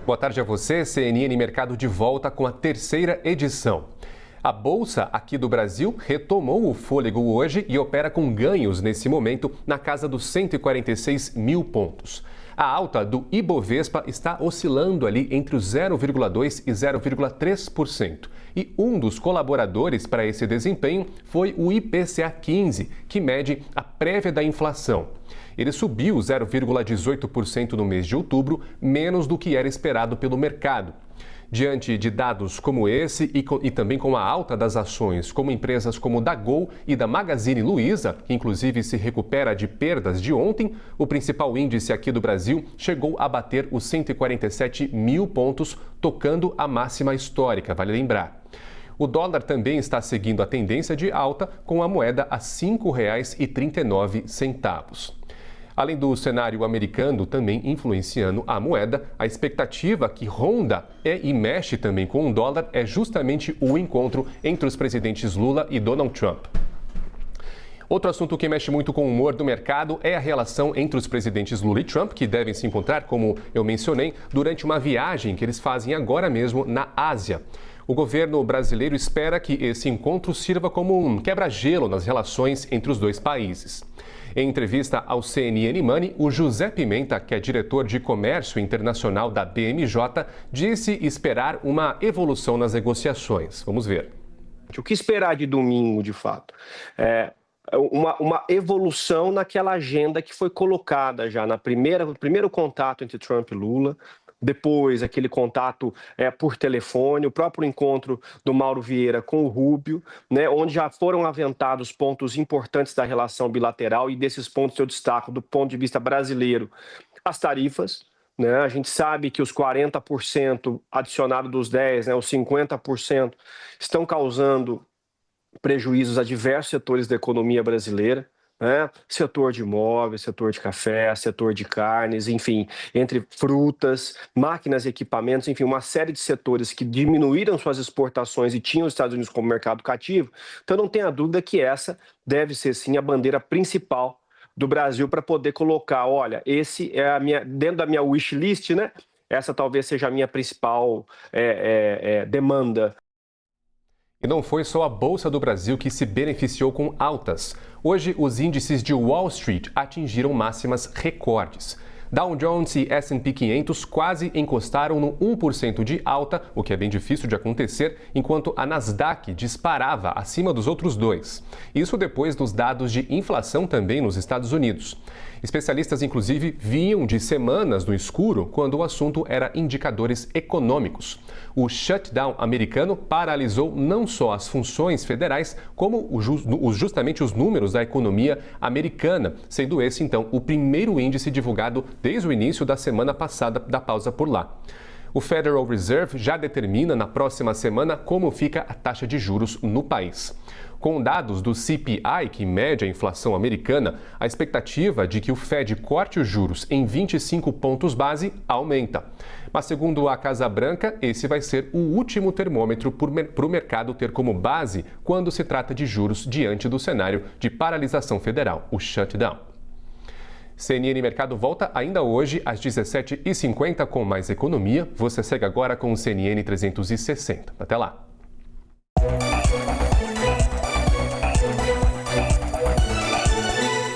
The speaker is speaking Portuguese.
Boa tarde a você, CNN Mercado de volta com a terceira edição. A Bolsa aqui do Brasil retomou o fôlego hoje e opera com ganhos nesse momento na casa dos 146 mil pontos. A alta do Ibovespa está oscilando ali entre os 0,2% e 0,3%. E um dos colaboradores para esse desempenho foi o IPCA 15, que mede a prévia da inflação. Ele subiu 0,18% no mês de outubro, menos do que era esperado pelo mercado. Diante de dados como esse e também com a alta das ações, como empresas como da Gol e da Magazine Luiza, que inclusive se recupera de perdas de ontem, o principal índice aqui do Brasil chegou a bater os 147 mil pontos, tocando a máxima histórica, vale lembrar. O dólar também está seguindo a tendência de alta, com a moeda a R$ 5,39. Além do cenário americano também influenciando a moeda, a expectativa que ronda e mexe também com o dólar é justamente o encontro entre os presidentes Lula e Donald Trump. Outro assunto que mexe muito com o humor do mercado é a relação entre os presidentes Lula e Trump, que devem se encontrar, como eu mencionei, durante uma viagem que eles fazem agora mesmo na Ásia. O governo brasileiro espera que esse encontro sirva como um quebra-gelo nas relações entre os dois países. Em entrevista ao CNN Money, o José Pimenta, que é diretor de Comércio Internacional da BMJ, disse esperar uma evolução nas negociações. Vamos ver. O que esperar de domingo, de fato? Uma evolução naquela agenda que foi colocada já no primeiro contato entre Trump e Lula, depois aquele contato por telefone, o próprio encontro do Mauro Vieira com o Rubio, né, onde já foram aventados pontos importantes da relação bilateral, e desses pontos eu destaco, do ponto de vista brasileiro, as tarifas. Né, a gente sabe que os 40% adicionado dos 10%, né, os 50%, estão causando prejuízos a diversos setores da economia brasileira, né? Setor de imóveis, setor de café, setor de carnes, enfim, entre frutas, máquinas e equipamentos, enfim, uma série de setores que diminuíram suas exportações e tinham os Estados Unidos como mercado cativo. Então não tenha dúvida que essa deve ser sim a bandeira principal do Brasil para poder colocar, olha, esse é a minha, dentro da minha wish list, né? Essa talvez seja a minha principal demanda. E não foi só a Bolsa do Brasil que se beneficiou com altas. Hoje, os índices de Wall Street atingiram máximas recordes. Dow Jones e S&P 500 quase encostaram no 1% de alta, o que é bem difícil de acontecer, enquanto a Nasdaq disparava acima dos outros dois. Isso depois dos dados de inflação também nos Estados Unidos. Especialistas, inclusive, vinham de semanas no escuro quando o assunto era indicadores econômicos. O shutdown americano paralisou não só as funções federais, como justamente os números da economia americana, sendo esse, então, o primeiro índice divulgado desde o início da semana passada da pausa por lá. O Federal Reserve já determina na próxima semana como fica a taxa de juros no país. Com dados do CPI, que mede a inflação americana, a expectativa de que o Fed corte os juros em 25 pontos base aumenta. Mas, segundo a Casa Branca, esse vai ser o último termômetro para o mercado ter como base quando se trata de juros diante do cenário de paralisação federal, o shutdown. CNN Mercado volta ainda hoje às 17h50 com mais economia. Você segue agora com o CNN 360. Até lá!